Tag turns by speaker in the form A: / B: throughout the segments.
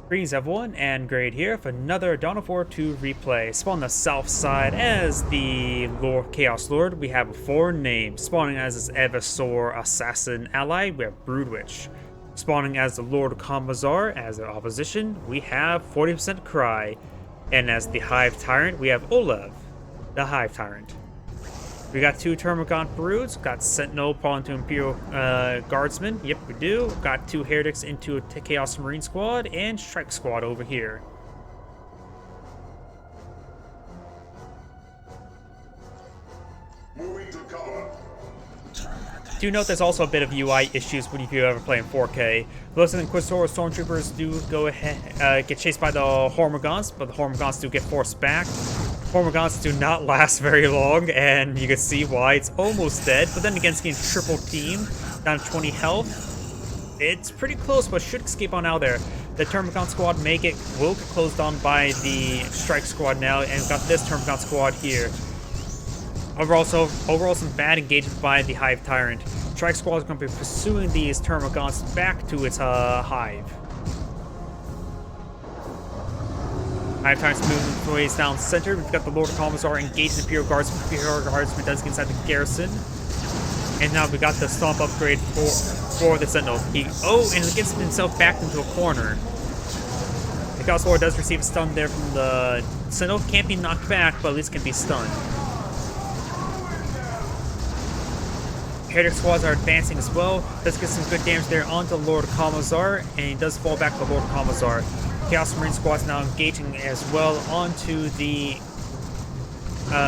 A: Greetings everyone, and Grade here for another Dawn of War 2 replay. Spawn on the south side as the Chaos Lord. We have a foreign name. Spawning as his Eversor assassin ally, we have Broodwich. Spawning as the Lord Commissar as their opposition, we have 40% Cry. And as the Hive Tyrant, we have oLev, the Hive Tyrant. We got two Termagant Broods, got Sentinel falling to Imperial Guardsmen, yep we do. Got two Heretics into a Chaos Marine Squad, and Strike Squad over here. Do note there's also a bit of UI issues when you ever play in 4K. Most of the Inquisitor Stormtroopers do go ahead, get chased by the Hormagaunts, but the Hormagaunts do get forced back. Hormagaunts do not last very long, and you can see why. It's almost dead, but then again, it's getting triple team, down to 20 health. It's pretty close, but should escape on out there. The Termagant squad will get closed on by the Strike squad now, and we've got this Termagant squad here. Overall, some bad engagement by the Hive Tyrant. Strike squad is going to be pursuing these Termagants back to its hive. Hive Tyrant's moving ways down center. We've got the Lord Commissar engaged the Imperial Guardsman. Imperial Guardsman does get inside the garrison. And now we got the Stomp upgrade for the Sentinel. And he gets himself backed into a corner. The Chaos Lord does receive a stun there from the Sentinel. Can't be knocked back, but at least can be stunned. Heretic squads are advancing as well. Does get some good damage there onto Lord Commissar, and he does fall back to Lord Commissar. Chaos Marine squads now engaging as well onto the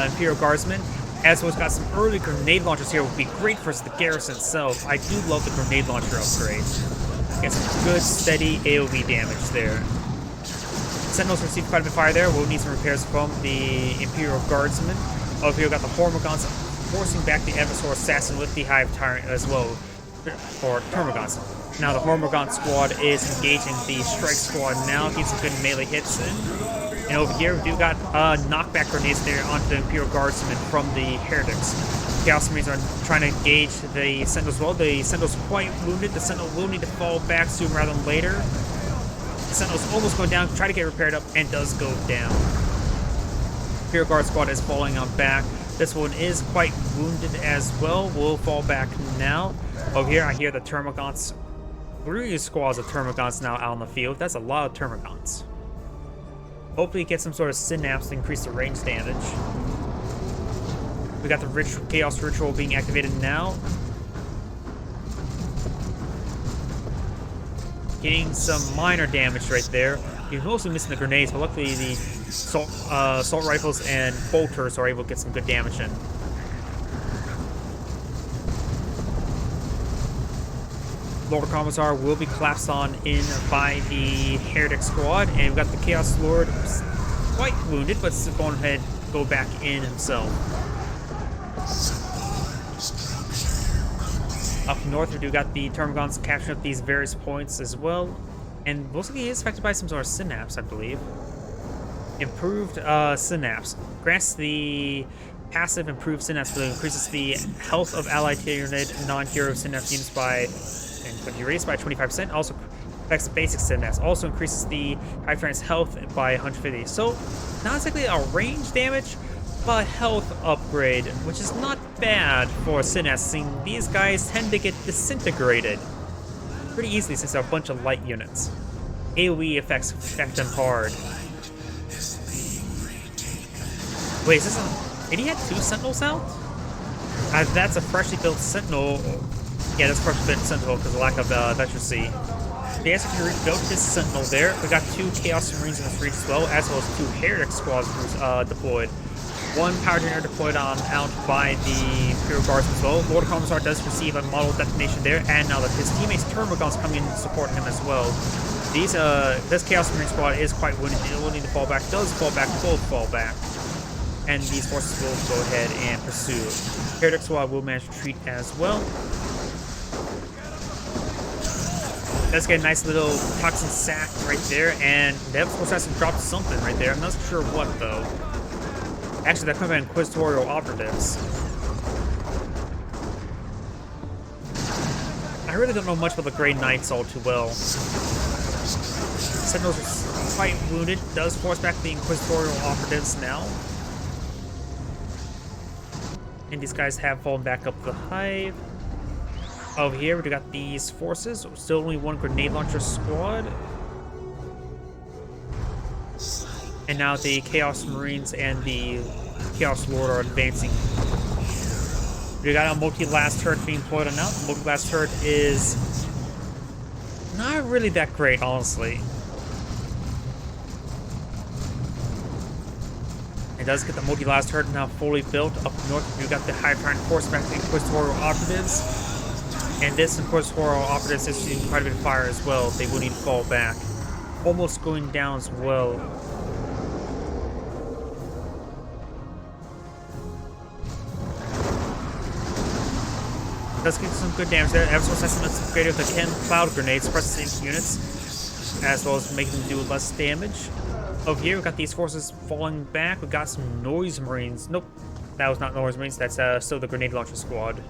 A: Imperial Guardsmen. As well as got some early grenade launchers here, would be great for the garrison itself. I do love the grenade launcher upgrade. Get some good steady AoE damage there. Sentinels receive quite a bit of fire there. We'll need some repairs from the Imperial Guardsmen. Over here we got the Hormagaunts forcing back the Eversor assassin with the Hive Tyrant as well, or Termagants. Now the Hormagant squad is engaging the Strike squad now, getting some good melee hits in. And over here we do got knockback grenades there onto the Imperial Guardsmen from the Heretics. Chaos Marines are trying to engage the Sentinel as well. The Sentinel's quite wounded. The Sentinel will need to fall back sooner rather than later. The Sentinel's almost going down, try to get repaired up, and does go down. Imperial Guard squad is falling on back. This one is quite wounded as well. Will fall back now. Over here I hear the Termagants. 3 squads of Termagants now out on the field. That's a lot of Termagants. Hopefully get some sort of synapse to increase the range damage. We got the Chaos Ritual being activated now. Getting some minor damage right there. He's mostly missing the grenades, but luckily the assault rifles and bolters are able to get some good damage in. Lord Commissar will be collapsed on in by the Heretic squad, and we've got the Chaos Lord quite wounded, but still going ahead go back in himself. Up north, we do got the Termagants capturing up these various points as well, and mostly he is affected by some sort of synapse, I believe. Improved synapse grants the passive improved synapse ability, increases the health of allied unit non-hero synapse units by. When you raise by 25%, also affects the basic synapse. Also increases the Hive Tyrant's health by 150. So, not exactly a range damage, but health upgrade, which is not bad for synapse, seeing these guys tend to get disintegrated pretty easily since they're a bunch of light units. AoE effects affect them hard. Wait, is this a... Did he have 2 Sentinels out? That's a freshly built Sentinel. Yeah, that's freshly built Sentinel because of lack of veterancy. The SFG rebuilt his Sentinel there. We got 2 Chaos Marines in this region as well, as well as 2 Heretic squads deployed. 1 Power Generator deployed out by the Imperial Guards as well. Lord Commissar does receive a model detonation there, and now that his teammates Termagants coming in to support him as well. This Chaos Marine squad is quite wounded. It will need to fall back. Does fall back. Both fall back. And these forces will go ahead and pursue. Heretic squad will manage to retreat as well. Let's get a nice little toxin sack right there, and the Eversor has to drop something right there. I'm not sure what though. Actually, that could have been Inquisitorial Operatives. I really don't know much about the Grey Knights all too well. Sentinels are quite wounded. Does force back the Inquisitorial operatives now. And these guys have fallen back up the hive. Over here, we got these forces. Still only one grenade launcher squad. And now the Chaos Marines and the Chaos Lord are advancing. We got a multi-blast turret being deployed on now. The multi-blast turret is not really that great, honestly. It does get the multi-blast turret now fully built. Up north, we've got the Hive trying to force back the Inquisitorial operatives. And this Inquisitorial operatives is using quite a bit of fire as well. They will need to fall back. Almost going down as well. Does get some good damage there. Ever so Assessment's upgraded with the Chem Cloud Grenade, suppresses units, as well as making them do less damage. Over here, we got these forces falling back. We got some Noise Marines. Nope, that was not Noise Marines. That's still the Grenade Launcher Squad.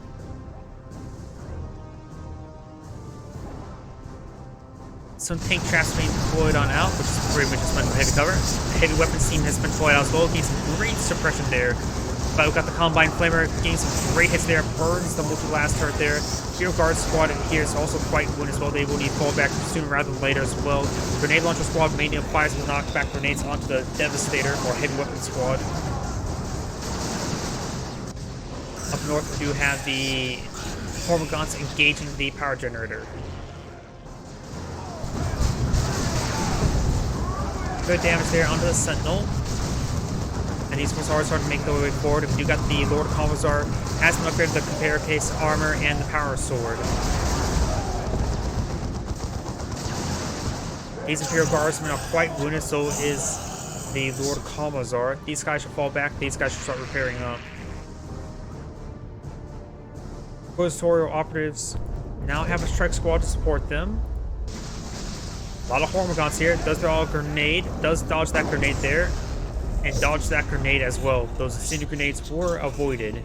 A: Some tank traps being deployed on out, which is pretty much just meant for heavy cover. The heavy weapons team has been deployed out as well, getting some great suppression there. But we've got the Combine Flamer getting some great hits there, burns the multi-blast turret there. Hero Guard squad in here is also quite wounded as well. They will need fallback sooner rather than later as well. Grenade Launcher squad mainly applies to knock back grenades onto the Devastator or heavy weapon squad. Up north, we do have the Hormagaunts engaging the power generator. Good damage there onto the Sentinel. And these forces are starting to make their way forward. We do got the Lord Commissar, has been upgraded the Compare Case Armor and the Power Sword. These Imperial Guardsmen are quite wounded, so is the Lord Commissar. These guys should fall back, these guys should start repairing up. Inquisitorial operatives now have a strike squad to support them. A lot of Hormagaunts here. Does draw a grenade, does dodge that grenade there. And dodge that grenade as well. Those incendiary grenades were avoided.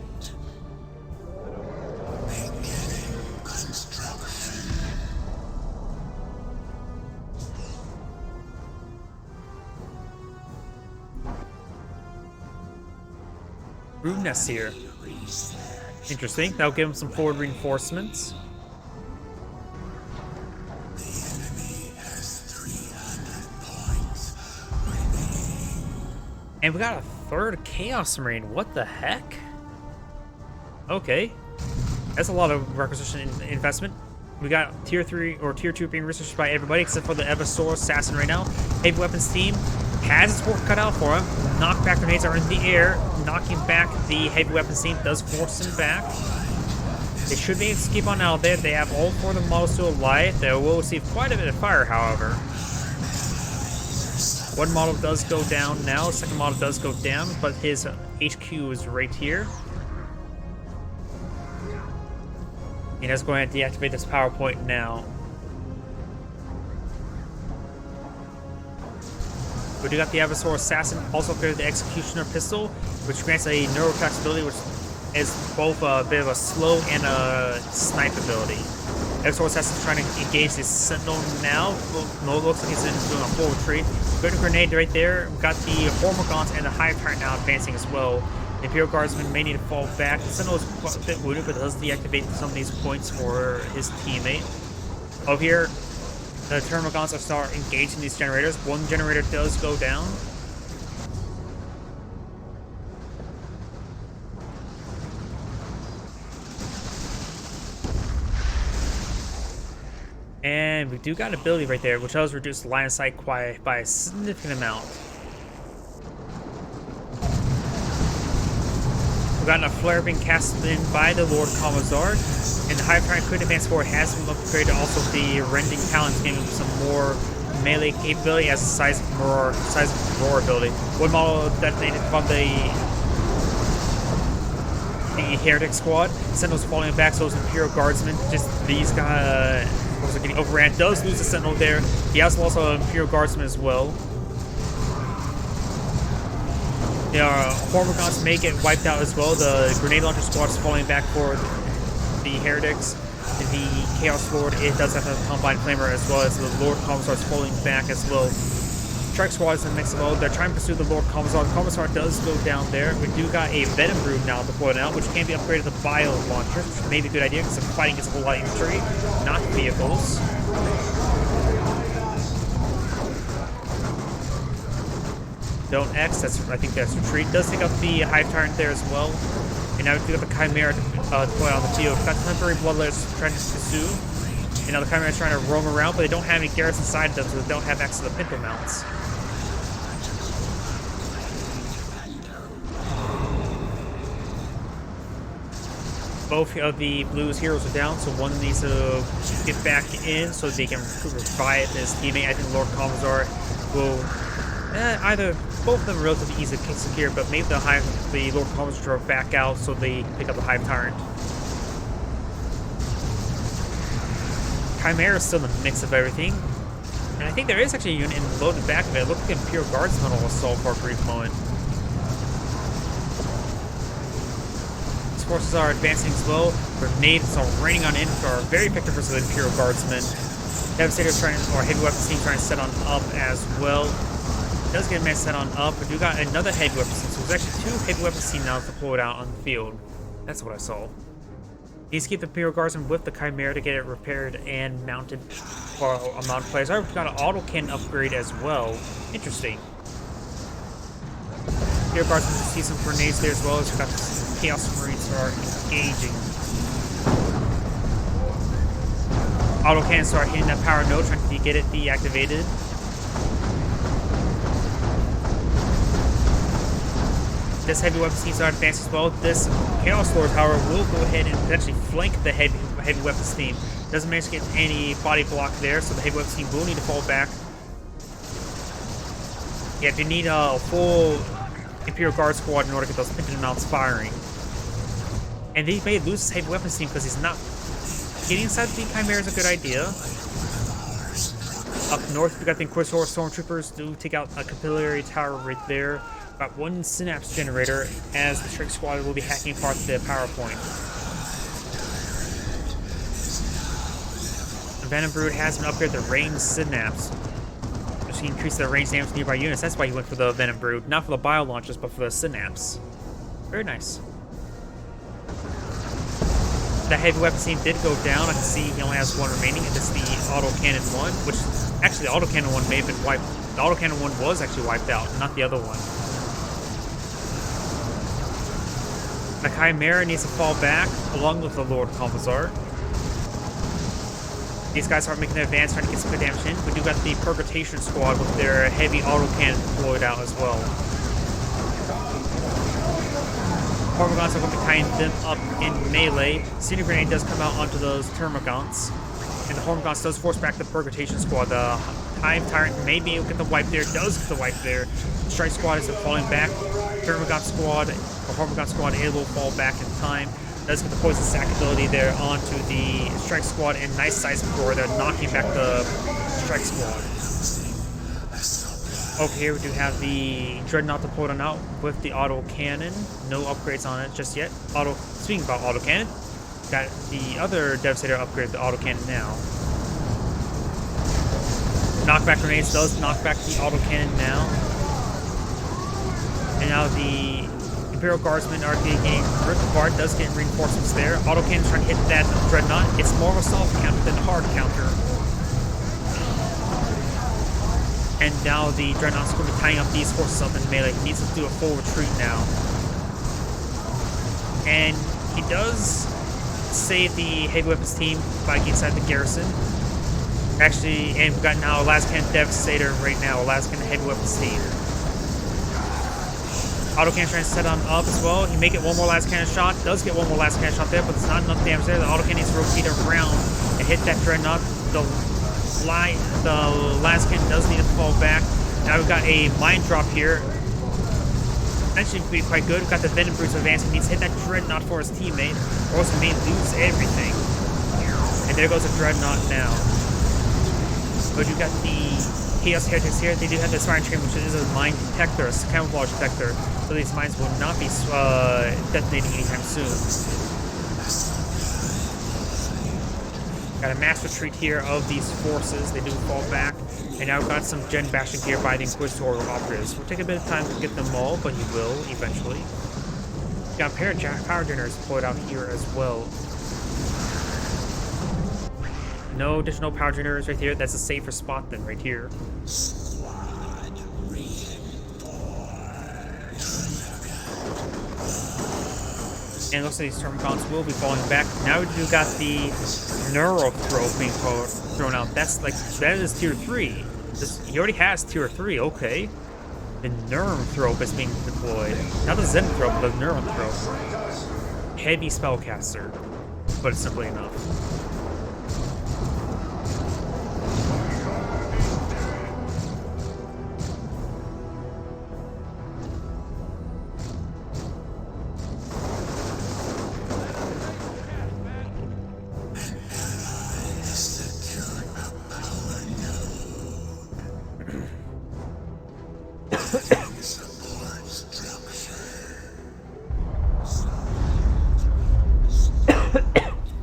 A: Brood nests here. Interesting. That'll give them some forward reinforcements. And we got a third Chaos Marine. What the heck? Okay. That's a lot of requisition investment. We got tier 3 or tier 2 being researched by everybody except for the Evasaur Assassin right now. Heavy weapons team has its work cut out for him. Knockback grenades are in the air. Knocking back the heavy weapons team does force him back. They should be able to keep on out there. They have all 4 of the models still alive. They will receive quite a bit of fire, however. One model does go down now, second model does go down, but his HQ is right here. And let's go ahead and deactivate this PowerPoint now. We do got the Evasaur Assassin, also upgraded the Executioner Pistol, which grants a neurotax ability, which is both a bit of a slow and a snipe ability. Evasaur Assassin is trying to engage this Sentinel now. No, it looks like he's doing a full retreat. Good grenade right there. We've got the Hormagaunts and the Hive Tyrant now advancing as well. The Imperial Guardsman may need to fall back. The Sentinel is quite a bit wounded, but does deactivate some of these points for his teammate. Over here, the Termagants are start engaging these generators. One generator does go down. And we do got an ability right there, which does reduce line of sight quiet by a significant amount. We've gotten a flare being cast in by the Lord Commissar, and the Hive Tyrant could advance forward has been upgraded. Also, the Rending Talons giving him some more melee capability as a size roar ability. One model detonated from the Heretic squad. Sentinel's falling back, so it's Imperial Guardsmen. Just these guys are getting overran. Does lose the Sentinel there. He has also an Imperial Guardsman as well. The Hormagaunts may get wiped out as well. The Grenade Launcher squad is falling back for the Heretics. the Chaos Lord, it does have a Combine Flamer, as well as the Lord Commissar falling back as well. Strike Squad is in the mix as well. They're trying to pursue the Lord Commissar. The Commissar does go down there. We do got a Venom Brood now deployed out, which can be upgraded to Bio Launcher, which may be a good idea because the fighting gets a whole lot of infantry, not vehicles. Don't X, I think that's retreat. Does take out the Hive Tyrant there as well. And now we do got the Chimera deployed on the field. Got the temporary Bloodletters trying to pursue. And now the Chimera is trying to roam around, but they don't have any garrison inside of them, so they don't have access to the Pinto Mounts. Both of the Blues heroes are down, so one needs to get back in so they can revive his teammate. I think Lord Commissar will either both of them are relatively easy to secure, but maybe the Lord Commissar will back out so they pick up the Hive Tyrant. Chimera is still in the mix of everything, and I think there is actually a unit in the loaded back of it. It looked like an Imperial Guardsman assault for a brief moment. Forces are advancing as well. Grenades are raining on in for very effective versus the Imperial Guardsmen. Devastator's trying, or heavy weapons team trying to set on up as well. Does get a man set on up, but we got another heavy weapons team. So there's actually 2 heavy weapons team now deployed out on the field. That's what I saw. Needs to keep the Imperial Guardsmen with the Chimera to get it repaired and mounted for a mount players. I've got an autocannon upgrade as well. Interesting. Imperial Guardsmen see some grenades there as well as we've got the Chaos Marines are engaging. Autocannons start hitting that power node, trying to get it deactivated. This heavy weapons teams are advanced as well. This Chaos Lord, however, will go ahead and potentially flank the heavy weapons team. Doesn't manage to get any body block there, so the heavy weapons team will need to fall back. Yeah, they need a full Imperial Guard squad in order to get those Pinto Mounts firing. And they may lose his heavy weapons team because he's not getting inside the Chimera is a good idea. Up north, we got the Inquisitor Stormtroopers do take out a capillary tower right there. Got 1 synapse generator as the Strike Squad will be hacking apart the power point. The Venom Brood has been upgraded to range synapse, which can increase the range damage to nearby units. That's why he went for the Venom Brood, not for the bio launchers, but for the synapse. Very nice. The heavy weapons team did go down. I can see he only has 1 remaining, and this is the autocannon 1, which actually the autocannon 1 may have been wiped. The autocannon 1 was actually wiped out, not the other one. The Chimera needs to fall back, along with the Lord Commissar. These guys are making an advance, trying to get some good damage in. We do got the Purgatation Squad with their heavy autocannon deployed out as well. Hormagaunts are going to be tying them up in melee. Senior Grenade does come out onto those Termagaunts, and the Hormagaunts does force back the Purgatation Squad. The Hive Tyrant may be able to get the wipe there, does get the wipe there. Strike Squad is falling back. Termagant Squad, or Hormagaunt Squad, it will fall back in time. Does get the Poison Sack ability there onto the Strike Squad, and nice size before they're knocking back the Strike Squad. Over here we do have the Dreadnought deployed on out with the auto cannon. No upgrades on it just yet. Speaking about auto cannon, got the other Devastator upgrade the auto cannon now. Knockback grenades does knock back the auto cannon now. And now the Imperial Guardsmen are getting ripped apart, does get reinforcements there. Autocannon's trying to hit that Dreadnought. It's more of a soft counter than a hard counter. And now the Dreadnought's going to be tying up these forces up in melee. He needs to do a full retreat now. And he does save the heavy weapons team by getting inside the garrison. Actually, and we've got now Alaskan Devastator right now, Alaskan heavy weapons team. Autocannon trying to set on up as well. He may get 1 more last cannon shot. Does get 1 more last cannon shot there, but there's not enough damage there. The autocannon needs to rotate around and hit that Dreadnought. The last cannon does need to fall back. Now we've got a mine drop here. That should be quite good. We've got the Venom Brutes advancing. He needs to hit that Dreadnought for his teammate, or else he may lose everything. And there goes the Dreadnought now. But you've got the Chaos Heretics here. They do have the Aspiring Train, which is a mine detector, a camouflage detector. So these mines will not be detonating anytime soon. Got a mass retreat here of these forces. They do fall back. And now we've got some gen bashing here by the Inquisitorial operatives. Will take a bit of time to get them all, but he will eventually. Got a pair of power generators deployed out here as well. No additional power generators right here. That's a safer spot then, right here. And it looks like these Termagants will be falling back. Now we do got the Neurothrope being thrown out. That's like, that is tier 3. He already has tier 3, okay. The Neurothrope is being deployed. Not the Zenithrope, but the Neurothrope. Heavy spellcaster, but it's simply enough.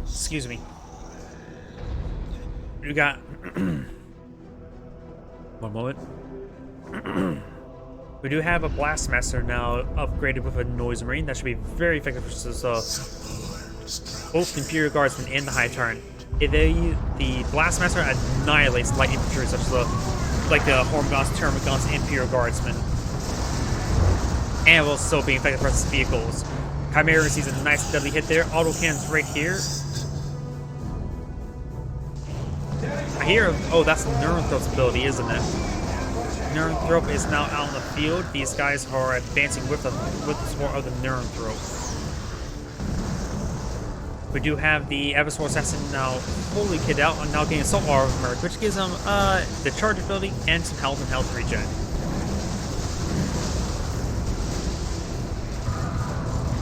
A: Excuse me. We got one moment. We do have a Blastmaster now upgraded with a Noise Marine. That should be very effective versus both the Imperial Guardsmen and the High Tyrant. The Blastmaster annihilates light infantry such as the Hormagaunts, Termagants, Imperial Guardsmen. And will still be effective versus vehicles. Chimera sees a nice deadly hit there. Autocannons right here. I hear, oh, that's Neurothrope's ability, isn't it? Neurothrope is now out in the field. These guys are advancing with the support of the Neurothrope. We do have the Abyssal Assassin now fully kitted out and now getting Assault Armor, which gives him the charge ability and some health and health regen.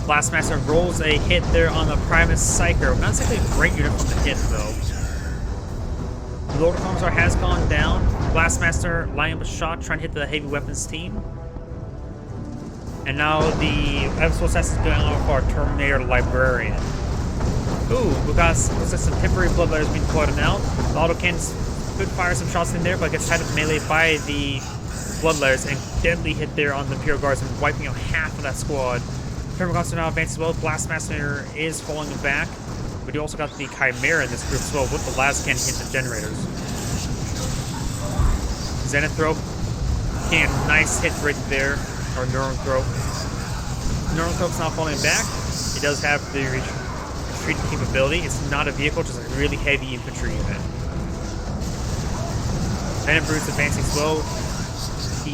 A: Blastmaster rolls a hit there on the Primus Psyker. Not exactly a great unit from the hit, though. Lord Commissar has gone down. Blastmaster lining up a shot, trying to hit the heavy weapons team. And now the Abyssal Assassin is going on for our Terminator Librarian. Ooh, we got looks like some temporary bloodletters being deployed now. The autocannons could fire some shots in there, but gets tied up melee by the bloodletters and deadly hit there on the Imperial Guardsmen, wiping out half of that squad. Termagants are now advanced as well. Blastmaster is falling back. But you also got the Chimera in this group as well with the las cannon hitting the generators. Zenithrope getting a nice hit right there, or Neurothrope. Neurothrope's not falling back. It does have the retreat capability. It's not a vehicle, just a really heavy infantry unit. Venom Brute's advancing slow. The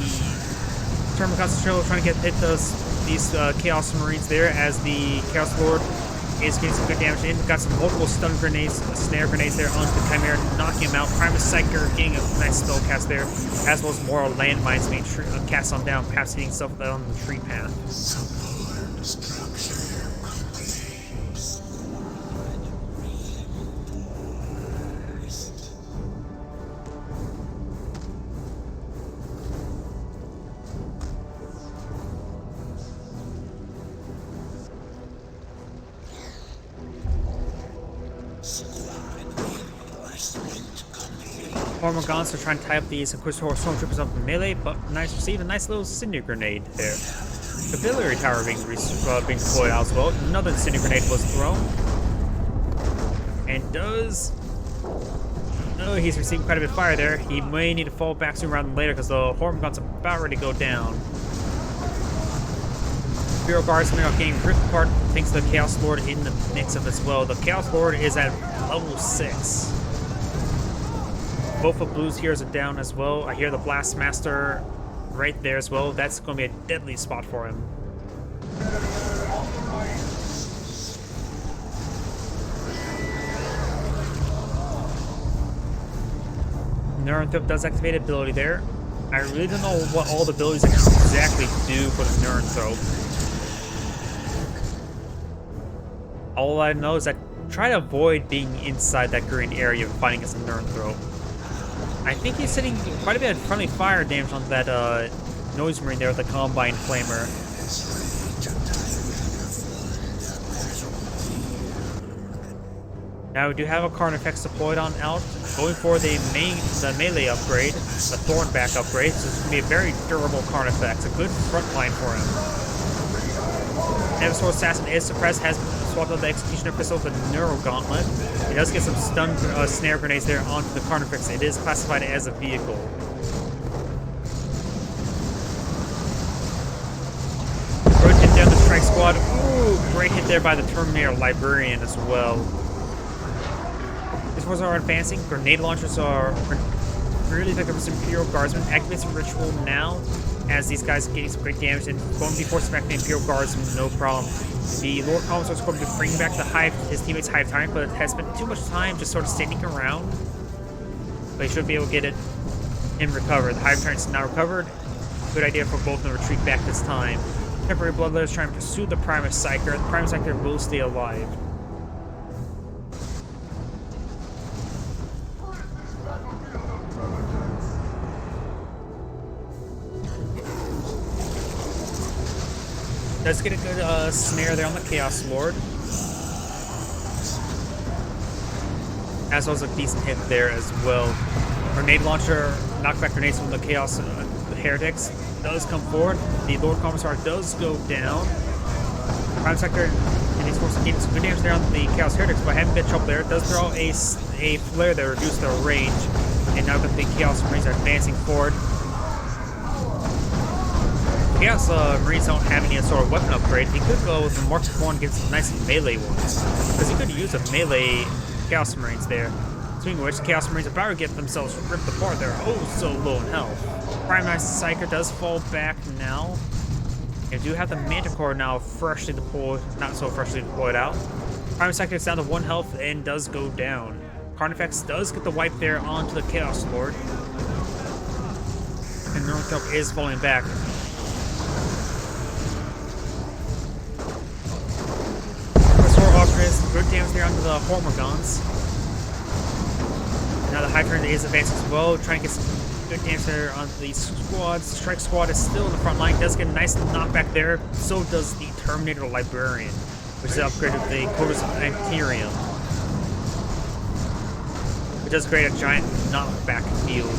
A: Termagants are trying to get hit these Chaos Marines there as the Chaos Lord is getting some good damage in. Got some multiple stun grenades, snare grenades there onto the Chimera, knocking him out. Primus Psyker getting a nice spell cast there, as well as more landmines being cast on down, perhaps hitting stuff on the tree path. Hormagaunts are trying to tie up these Inquisitorial Stormtroopers up in melee, but received a nice little Incendiary grenade there. Capillary Tower being deployed out as well. Another Incendiary grenade was thrown. And does... Oh, he's receiving quite a bit of fire there. He may need to fall back sooner rather than later because the Hormagaunts are about ready to go down. Imperial Guardsmen are getting ripped apart thanks to the Chaos Lord in the mix of as well. The Chaos Lord is at level 6. Both of Blue's heroes are down as well. I hear the Blastmaster right there as well. That's going to be a deadly spot for him. Neurothrope does activate ability there. I really don't know what all the abilities exactly do for the Neurothrope. All I know is that try to avoid being inside that green area fighting against a Neurothrope. I think he's hitting quite a bit of friendly fire damage on that Noise Marine there with the Combine Flamer. Now we do have a Carnifex deployed on out, going for the melee upgrade, the Thornback upgrade, so it's going to be a very durable Carnifex, a good front line for him. Neversaur Assassin is suppressed, has swapped out the Executioner Pistol with the Neuro Gauntlet. He does get some stun snare grenades there onto the Carnifex. It is classified as a vehicle. Good hit there on the Strike Squad. Ooh, great hit there by the Terminator Librarian as well. These forces are advancing. Grenade launchers are really effective with Imperial Guardsmen. Activates Ritual now, as these guys are getting some great damage and going to be forced back the Imperial Guardsmen, no problem. The Lord Commissar is going to bring back the Hive, his teammate's Hive Tyrant, but has spent too much time just sort of standing around. But he should be able to get him recovered. The Hive Tyrant's now recovered. Good idea for both of them to retreat back this time. Temporary Bloodletters trying to pursue the Primus Psyker. The Primus Psyker will stay alive. Does get a good snare there on the Chaos Lord. As well as a decent hit there as well. Grenade launcher, knockback grenades from the Chaos Heretics does come forward. The Lord Commissar does go down. Prime Sector and these forces getting some good damage there on the Chaos Heretics, but having a bit of trouble there. It does throw a flare that reduces their range. And now that the Chaos Marines are advancing forward. Chaos Marines don't have any sort of weapon upgrade. He could go with the Mark 1 and get some nice melee ones. Because he could use a melee Chaos Marines there. Speaking of which, Chaos Marines are about to get themselves ripped apart. They're oh so low in health. Primus Psyker does fall back now. You do have the Manticore now freshly deployed, not so freshly deployed out. Primus Psyker is down to 1 health and does go down. Carnifex does get the wipe there onto the Chaos Lord. And Northrop is falling back. Good damage there onto the Hormigons. Now the Hive Tyrant is advancing as well, trying to get some good damage there on the squads. The Strike Squad is still in the front line, does get a nice knockback there. So does the Terminator Librarian, which is upgraded with the Quarters of Anterium. It does create a giant knockback field.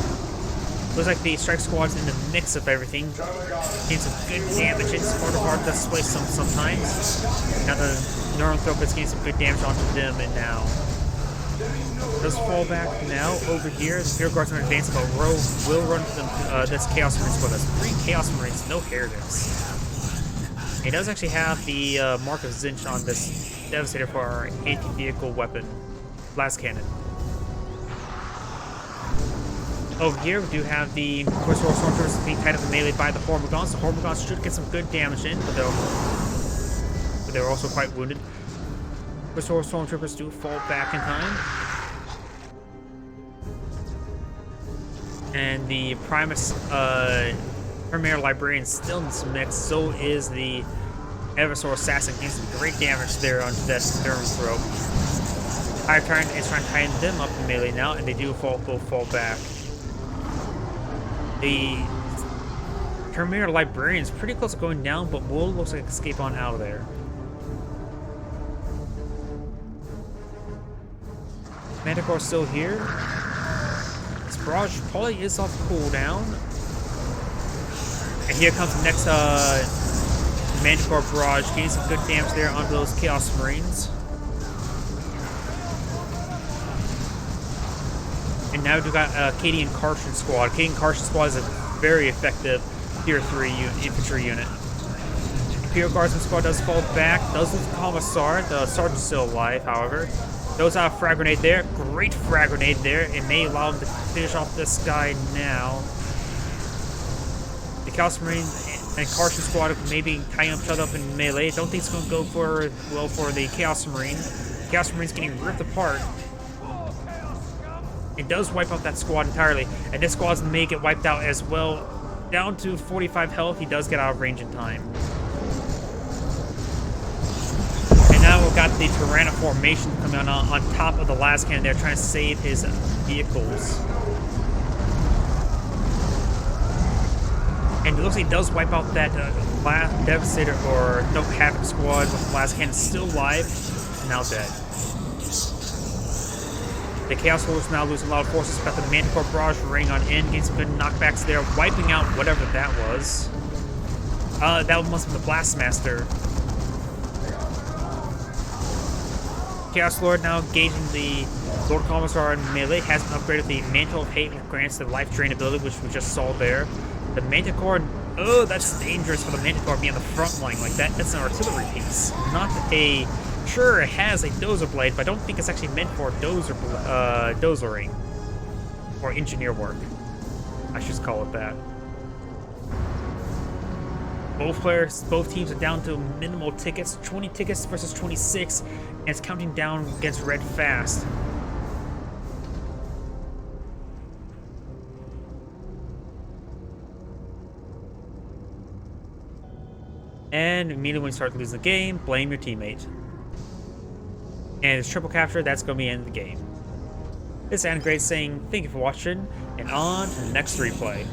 A: Looks like the Strike Squad's in the mix of everything. Getting some good damage. It's hard to sway sometimes. Now the Neurothropus getting some good damage onto them, and now does fall back now over here. The Imperial Guardsmen advance, but Rogue will run to them. This Chaos Marines for us. 3 Chaos Marines, no Heretics. He does actually have the Mark of Zinch on this Devastator for our anti-vehicle weapon, Blast Cannon. Over here, we do have the Corsair Stormtroopers being tied up in melee by the Hormigons. The Hormigons should get some good damage in, but they're also quite wounded. Corsair Stormtroopers do fall back in time. And the Primus Terminator Librarian still in this mix, so is the Eversor Assassin, getting some great damage there onto that Neurothrope. Hive Tyrant is trying to tie them up in melee now, and they do both fall back. The Terminator Librarian is pretty close to going down, but will looks like escape on out of there. Manticore still here. This barrage probably is off cooldown. And here comes the next Manticore barrage, getting some good damage there onto those Chaos Marines. And now we've got Cadian Kartian Squad. Cadian Kartian Squad is a very effective Tier 3 infantry unit. Imperial Guardsman Squad does fall back. Does lose the Commissar. The Sergeant's still alive, however. Does have a frag grenade there. Great frag grenade there. It may allow him to finish off this guy now. The Chaos Marine and Kartian Squad maybe tying each other up in melee. Don't think it's going to go for well for the Chaos Marine. Chaos Marine's getting ripped apart. It does wipe out that squad entirely, and this squad may get wiped out as well. Down to 45 health, he does get out of range in time. And now we've got the Tyranna formation coming on top of the last cannon there, trying to save his vehicles. And it looks like he does wipe out that Devastator, or no, Havoc squad with the last cannon still alive, now dead. The Chaos Lord's now losing a lot of forces, but the Manticore Barrage raining on in, getting some good knockbacks there, wiping out whatever that was. That must have been the Blastmaster. Chaos Lord now engaging the Lord Commissar in melee, has been upgraded the Mantle of Hate, which grants the life drain ability, which we just saw there. The Manticore, oh, that's dangerous for the Manticore being on the front line like that. That's an artillery piece, not a... Sure, it has a dozer blade, but I don't think it's actually meant for dozering. Or engineer work. I should call it that. Both teams are down to minimal tickets. 20 tickets versus 26, and it's counting down against red fast. And immediately when you start losing the game, blame your teammate. And it's triple capture, that's going to be the end of the game. This is Anne Great saying thank you for watching, and on to the next replay.